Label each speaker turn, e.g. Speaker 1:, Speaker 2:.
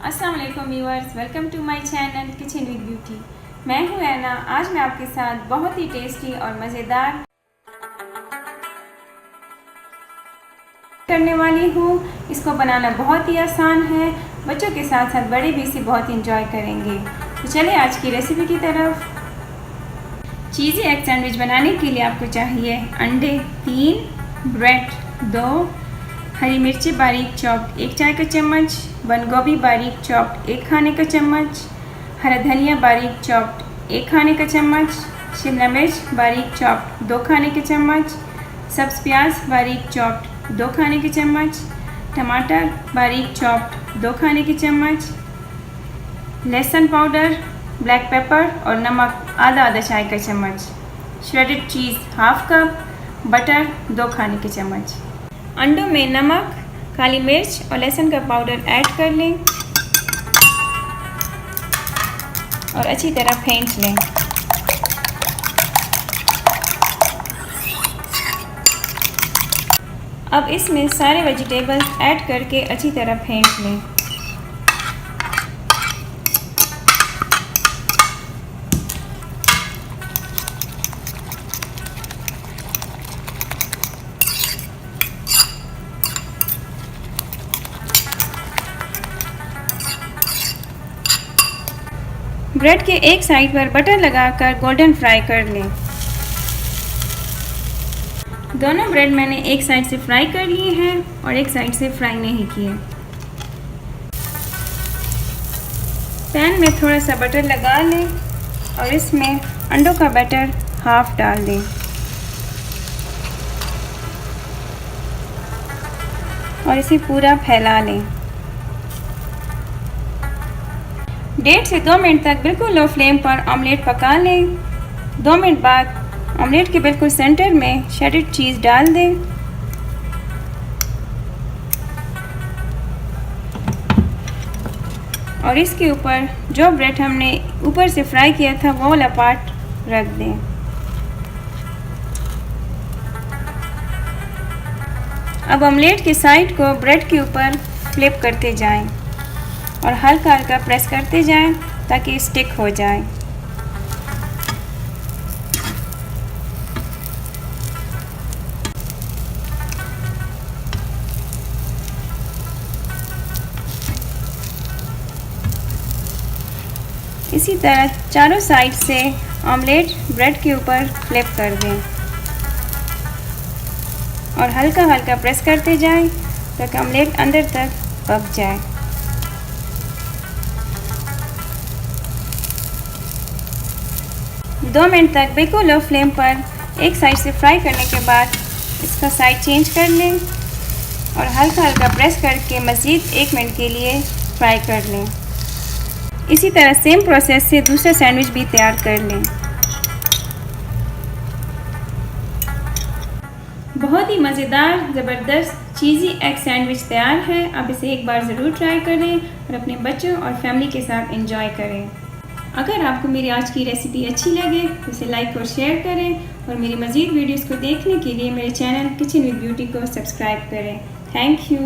Speaker 1: अस्सलाम वालेकुम viewers, welcome to my channel kitchen with beauty. मैं हूँ ऐना। आज मैं आपके साथ बहुत ही टेस्टी और मज़ेदार करने वाली हूँ। इसको बनाना बहुत ही आसान है, बच्चों के साथ साथ बड़े भी इसे बहुत इंजॉय करेंगे। तो चलिए आज की रेसिपी की तरफ। चीज़ी एग सैंडविच बनाने के लिए आपको चाहिए अंडे 3, ब्रेड 2, हरी मिर्ची बारीक चॉप्ड 1 चाय का चम्मच, बंद गोभी बारीक चॉप्ड 1 खाने का चम्मच, हरा धनिया बारीक चॉप्ड 1 खाने का चम्मच, शिमला मिर्च बारीक चॉप्ड 2 खाने के चम्मच, सब्ज़ प्याज बारीक चॉप्ड 2 खाने के चम्मच, टमाटर बारीक चॉप्ड 2 खाने के चम्मच, लहसुन पाउडर, ब्लैक पेपर और नमक आधा चाय का चम्मच, श्रेडेड चीज़ हाफ कप, बटर 2 खाने के चम्मच। अंडों में नमक, काली मिर्च और लहसुन का पाउडर ऐड कर लें और अच्छी तरह फेंट लें। अब इसमें सारे वेजिटेबल्स ऐड करके अच्छी तरह फेंट लें। ब्रेड के एक साइड पर बटर लगाकर गोल्डन फ्राई कर लें। दोनों ब्रेड मैंने एक साइड से फ्राई कर लिए हैं और एक साइड से फ्राई नहीं किए। पैन में थोड़ा सा बटर लगा लें और इसमें अंडों का बैटर हाफ डाल दें और इसे पूरा फैला लें। 1.5 से 2 मिनट तक बिल्कुल लो फ्लेम पर ऑमलेट पका लें। 2 मिनट बाद ऑमलेट के बिल्कुल सेंटर में श्रेडेड चीज़ डाल दें और इसके ऊपर जो ब्रेड हमने ऊपर से फ्राई किया था वो वाला पार्ट रख दें। अब ऑमलेट की साइड को ब्रेड के ऊपर फ्लिप करते जाएं और हल्का हल्का प्रेस करते जाएं ताकि स्टिक हो जाए। इसी तरह चारों साइड से ऑमलेट ब्रेड के ऊपर फ्लिप कर दें और हल्का हल्का प्रेस करते जाएं ताकि ऑमलेट अंदर तक पक जाए। दो मिनट तक बिल्कुल लो फ्लेम पर एक साइड से फ्राई करने के बाद इसका साइड चेंज कर लें और हल्का हल्का प्रेस करके मज़ीद 1 मिनट के लिए फ्राई कर लें। इसी तरह सेम प्रोसेस से दूसरा सैंडविच भी तैयार कर लें। बहुत ही मज़ेदार ज़बरदस्त चीज़ी एग सैंडविच तैयार है। आप इसे एक बार ज़रूर ट्राई करें और अपने बच्चों और फैमिली के साथ एंजॉय करें। अगर आपको मेरी आज की रेसिपी अच्छी लगे तो इसे लाइक और शेयर करें और मेरी मज़ीद वीडियोस को देखने के लिए मेरे चैनल किचन विद ब्यूटी को सब्सक्राइब करें। Thank you.